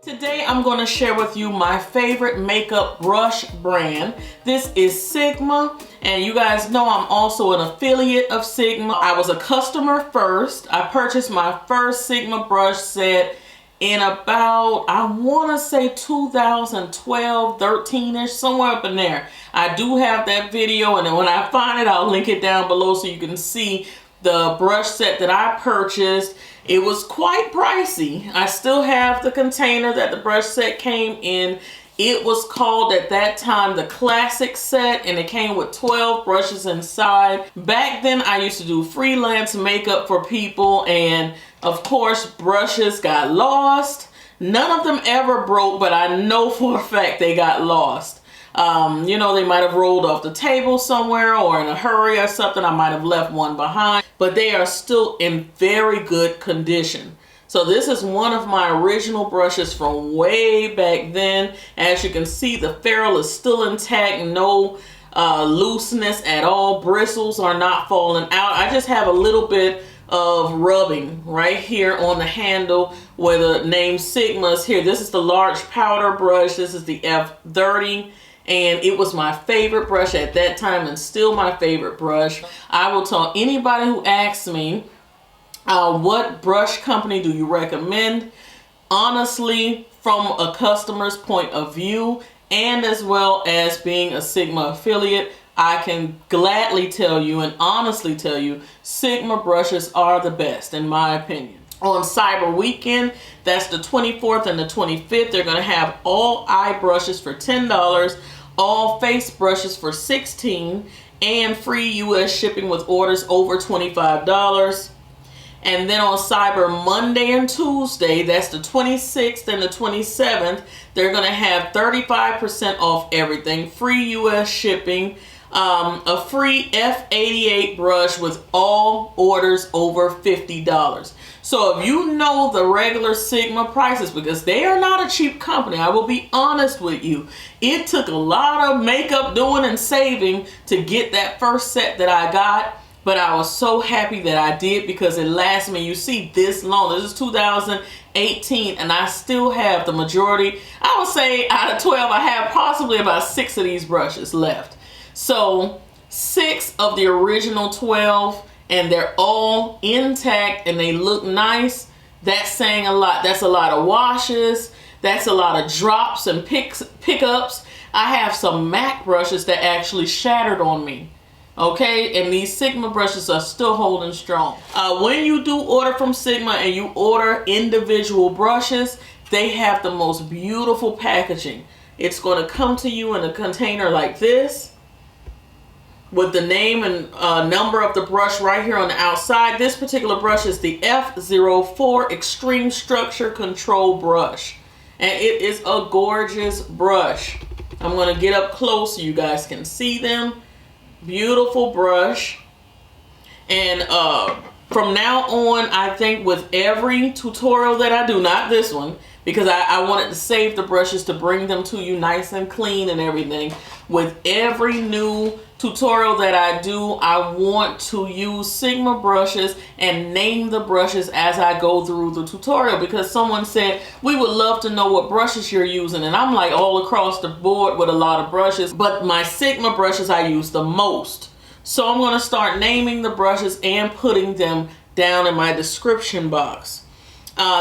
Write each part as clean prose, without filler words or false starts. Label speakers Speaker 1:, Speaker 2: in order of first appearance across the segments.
Speaker 1: Today I'm going to share with you my favorite makeup brush brand. This is Sigma, and you guys know I'm also an affiliate of Sigma. I was a customer first. I purchased my first Sigma brush set in about, I want to say 2012, 13-ish, somewhere up in there. I do have that video, and then when I find it, I'll link it down below so you can see the brush set that I purchased. It was quite pricey. I still have the container that the brush set came in. It was called at that time the classic set, and it came with 12 brushes inside. Back then I used to do freelance makeup for people, and of course brushes got lost. None of them ever broke, but I know for a fact they got lost. You know, they might have rolled off the table somewhere, or in a hurry or something. I might have left one behind, but they are still in very good condition. So this is one of my original brushes from way back then. As you can see, the ferrule is still intact, no looseness at all. Bristles are not falling out. I just have a little bit of rubbing right here on the handle where the name Sigma is here. This is the large powder brush. This is the F30. And it was my favorite brush at that time, and still my favorite brush. I will tell anybody who asks me, what brush company do you recommend? Honestly, from a customer's point of view, and as well as being a Sigma affiliate, I can gladly tell you and honestly tell you, Sigma brushes are the best in my opinion. On Cyber Weekend, that's the 24th and the 25th, they're going to have all eye brushes for $10, all face brushes for $16, and free US shipping with orders over $25. And then on Cyber Monday and Tuesday, that's the 26th and the 27th, they're going to have 35% off everything, free US shipping, a free F88 brush with all orders over $50. So if you know the regular Sigma prices, because they are not a cheap company, I will be honest with you, it took a lot of makeup doing and saving to get that first set that I got, but I was so happy that I did because it lasts me, you see, this long. This is 2018, and I still have the majority. I would say out of 12, I have possibly about 6 of these brushes left. So 6 of the original 12, and they're all intact and they look nice. That's saying a lot. That's a lot of washes. That's a lot of drops and pickups. I have some MAC brushes that actually shattered on me. Okay, and these Sigma brushes are still holding strong. When you do order from Sigma and you order individual brushes, they have the most beautiful packaging. It's going to come to you in a container like this, with the name and number of the brush right here on the outside. This particular brush is the F04 Extreme Structure Control Brush. And it is a gorgeous brush. I'm going to get up close so you guys can see them. Beautiful brush. And from now on, I think with every tutorial that I do, not this one, because I wanted to save the brushes to bring them to you nice and clean and everything. With every new tutorial that I do, I want to use Sigma brushes and name the brushes as I go through the tutorial, because someone said, we would love to know what brushes you're using. And I'm like all across the board with a lot of brushes, but my Sigma brushes I use the most. So I'm going to start naming the brushes and putting them down in my description box.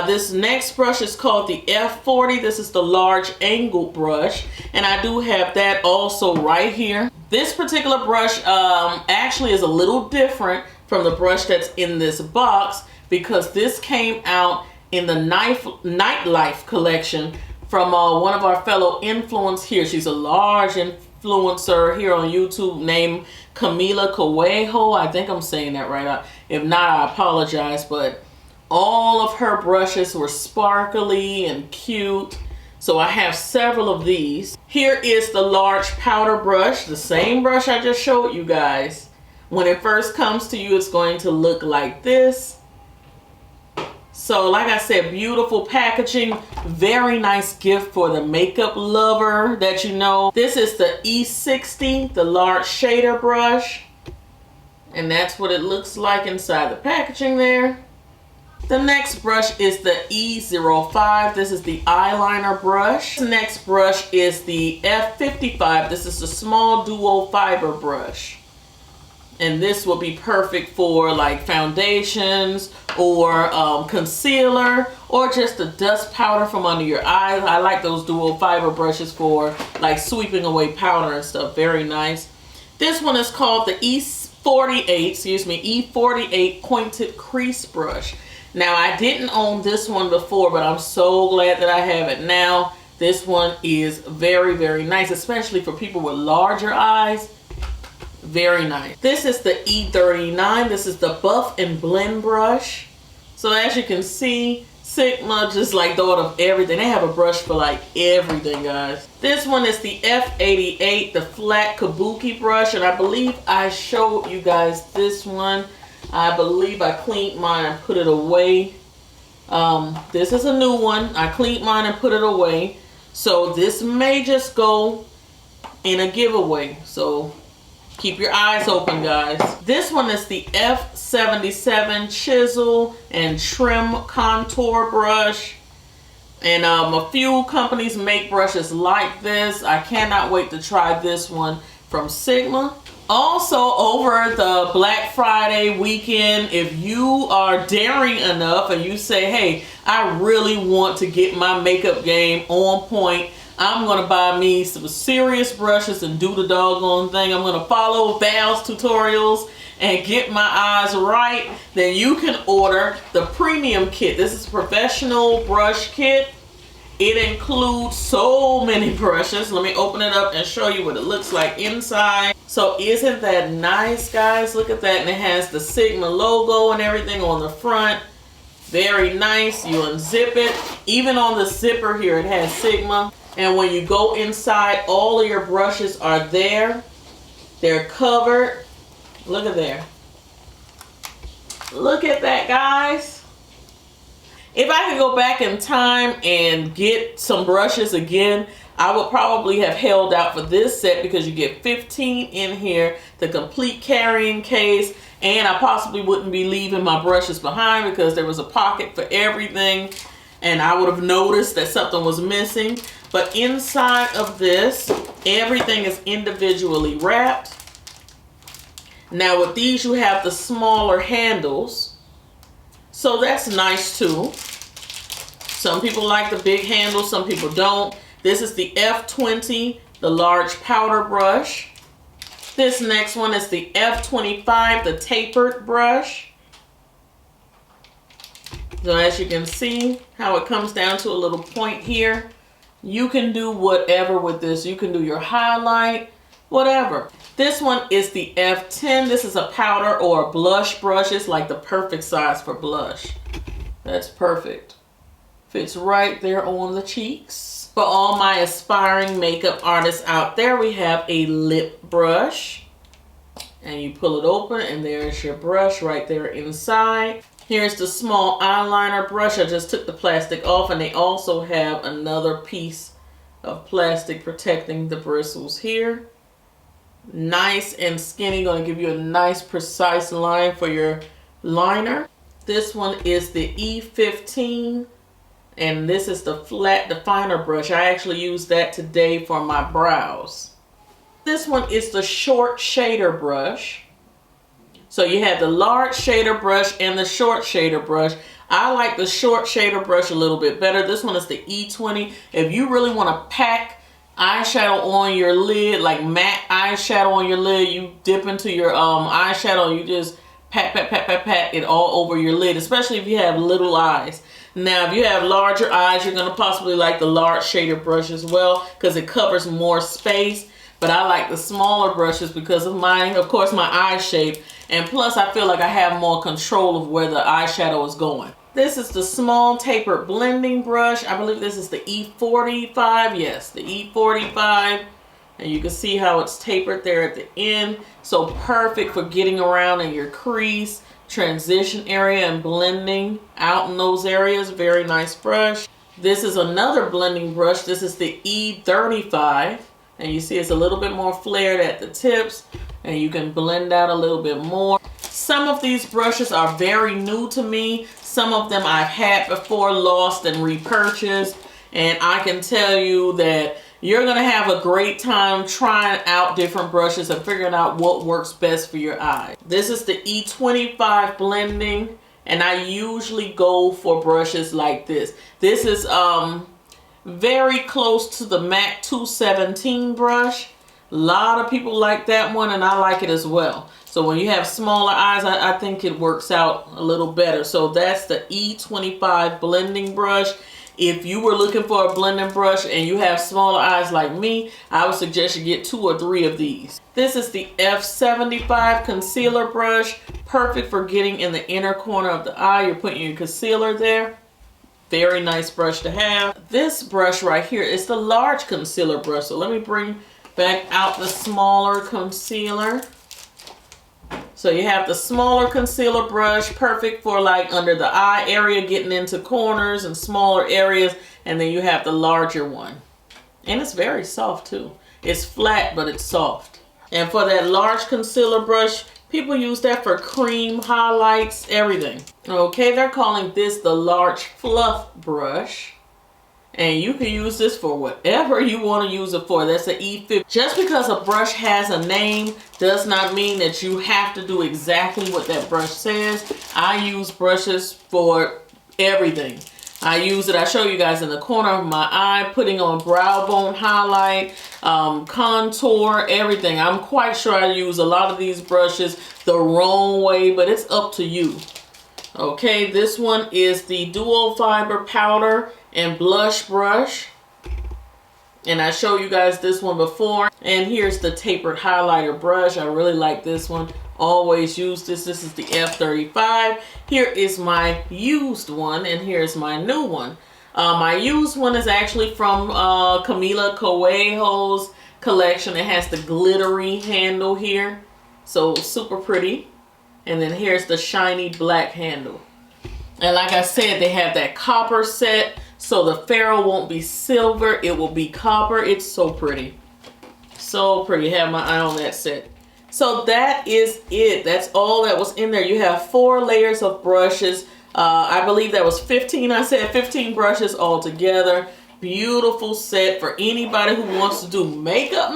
Speaker 1: This next brush is called the F40. This is the large angled brush, and I do have that also right here. This particular brush actually is a little different from the brush that's in this box, because this came out in the Nightlife collection from one of our fellow influencers here. She's a large influencer here on YouTube named Camila Coelho. I think I'm saying that right. If not, I apologize, but all of her brushes were sparkly and cute. So I have several of these. Here is the large powder brush, the same brush I just showed you guys. When it first comes to you, it's going to look like this. So like I said, beautiful packaging, very nice gift for the makeup lover that you know. This is the E60, the large shader brush. And that's what it looks like inside the packaging there. The next brush is the E05. This is the eyeliner brush. The next brush is the F55. This is the small duo fiber brush. And this will be perfect for like foundations or concealer or just the dust powder from under your eyes. I like those dual fiber brushes for like sweeping away powder and stuff. Very nice. This one is called the E48 pointed crease brush. Now I didn't own this one before, but I'm so glad that I have it now. This one is very, very nice, especially for people with larger eyes. Very nice. This is the E39. This is the Buff and Blend brush. So as you can see, Sigma just like thought of everything. They have a brush for like everything, guys. This one is the F88, the flat Kabuki brush. And I believe I showed you guys this one. I believe I cleaned mine and put it away. This is a new one. I cleaned mine and put it away. So this may just go in a giveaway. So keep your eyes open, guys. This one is the F77 chisel and trim contour brush. And a few companies make brushes like this. I cannot wait to try this one from Sigma. Also, over the Black Friday weekend, if you are daring enough and you say, hey, I really want to get my makeup game on point, I'm going to buy me some serious brushes and do the doggone thing. I'm going to follow Val's tutorials and get my eyes right. Then you can order the premium kit. This is a professional brush kit. It includes so many brushes. Let me open it up and show you what it looks like inside. So isn't that nice, guys? Look at that. And it has the Sigma logo and everything on the front. Very nice. You unzip it. Even on the zipper here, it has Sigma. And when you go inside, all of your brushes are there. They're covered. Look at there. Look at that, guys. If I could go back in time and get some brushes again, I would probably have held out for this set because you get 15 in here, the complete carrying case, and I possibly wouldn't be leaving my brushes behind because there was a pocket for everything, and I would have noticed that something was missing. But inside of this, everything is individually wrapped. Now with these, you have the smaller handles. So that's nice too. Some people like the big handles, some people don't. This is the F20, the large powder brush. This next one is the F25, the tapered brush. So as you can see how it comes down to a little point here. You can do whatever with this. You can do your highlight, whatever. This one is the F10. This is a powder or a blush brush. It's like the perfect size for blush. That's perfect. Fits right there on the cheeks. For all my aspiring makeup artists out there, we have a lip brush. And you pull it open and there's your brush right there inside. Here's the small eyeliner brush. I just took the plastic off, and they also have another piece of plastic protecting the bristles here. Nice and skinny, going to give you a nice precise line for your liner. This one is the E15, and this is the flat definer brush. I actually used that today for my brows. This one is the short shader brush. So you have the large shader brush and the short shader brush. I like the short shader brush a little bit better. This one is the E20. If you really want to pack eyeshadow on your lid, like matte eyeshadow on your lid, you dip into your eyeshadow and you just pat it all over your lid, especially if you have little eyes. Now, if you have larger eyes, you're going to possibly like the large shader brush as well because it covers more space. But I like the smaller brushes because of mine, of course, my eye shape. And plus, I feel like I have more control of where the eyeshadow is going. This is the small tapered blending brush. I believe this is the E45. Yes, the E45. And you can see how it's tapered there at the end. So perfect for getting around in your crease, transition area, and blending out in those areas. Very nice brush. This is another blending brush. This is the E35. And you see it's a little bit more flared at the tips. And you can blend out a little bit more. Some of these brushes are very new to me. Some of them I've had before, lost and repurchased. And I can tell you that you're going to have a great time trying out different brushes and figuring out what works best for your eye. This is the E25 blending, and I usually go for brushes like this. This is very close to the MAC 217 brush. A lot of people like that one, and I like it as well. So when you have smaller eyes, I think it works out a little better. So that's the E25 blending brush. If you were looking for a blending brush and you have smaller eyes like me, I would suggest you get 2 or 3 of these. This is the F75 concealer brush, perfect for getting in the inner corner of the eye. You're putting your concealer there. Very nice brush to have. This brush right here is the large concealer brush. So let me bring back out the smaller concealer. So you have the smaller concealer brush, perfect for like under the eye area, getting into corners and smaller areas. And then you have the larger one. And it's very soft too. It's flat, but it's soft. And for that large concealer brush, people use that for cream, highlights, everything. Okay, they're calling this the large fluff brush. And you can use this for whatever you want to use it for. That's an E50. Just because a brush has a name does not mean that you have to do exactly what that brush says. I use brushes for everything. I use it, I show you guys in the corner of my eye, putting on brow bone highlight, contour, everything. I'm quite sure I use a lot of these brushes the wrong way, but it's up to you. Okay, this one is the Duo Fibre powder and blush brush. And I showed you guys this one before. And here's the tapered highlighter brush. I really like this one. Always use this. This is the F35. Here is my used one, and here's my new one. My used one is actually from Camila Coelho's collection. It has the glittery handle here. So super pretty. And then here's the shiny black handle. And like I said, they have that copper set. So the ferrule won't be silver, it will be copper. It's so pretty. So pretty. Have my eye on that set. So that is it. That's all that was in there. You have 4 layers of brushes. I believe that was 15. I said 15 brushes all together. Beautiful set for anybody who wants to do makeup.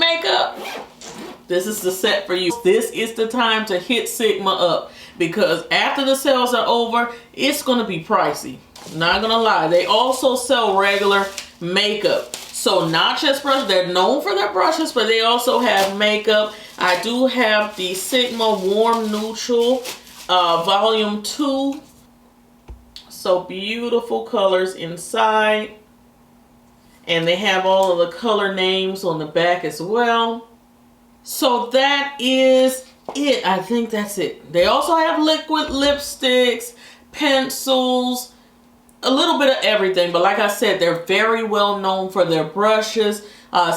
Speaker 1: This is the set for you. This is the time to hit Sigma up, because after the sales are over, it's going to be pricey. Not gonna lie. They also sell regular makeup. So not just brushes. They're known for their brushes, but they also have makeup. I do have the Sigma Warm Neutral Volume 2. So beautiful colors inside. And they have all of the color names on the back as well. So that is it. I think that's it. They also have liquid lipsticks, pencils, a little bit of everything. But like I said, they're very well known for their brushes.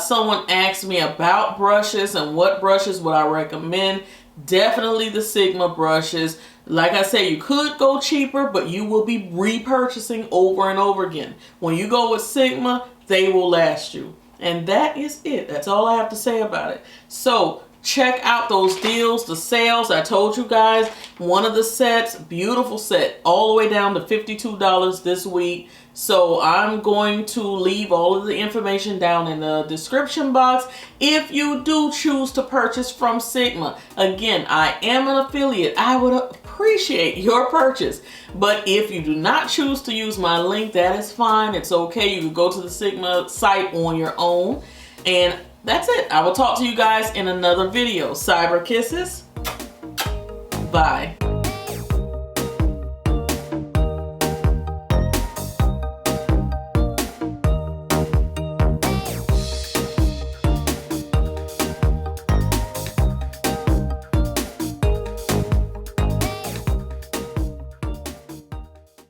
Speaker 1: Someone asked me about brushes and what brushes would I recommend. Definitely the Sigma brushes. Like I said, you could go cheaper, but you will be repurchasing over and over again. When you go with Sigma, they will last you. And that is it. That's all I have to say about it. So check out those deals, the sales. I told you guys, one of the sets, beautiful set, all the way down to $52 this week. So I'm going to leave all of the information down in the description box if you do choose to purchase from Sigma. Again, I am an affiliate. I would appreciate your purchase. But if you do not choose to use my link, that is fine. It's okay. You can go to the Sigma site on your own. And that's it. I will talk to you guys in another video. Cyber kisses. Bye.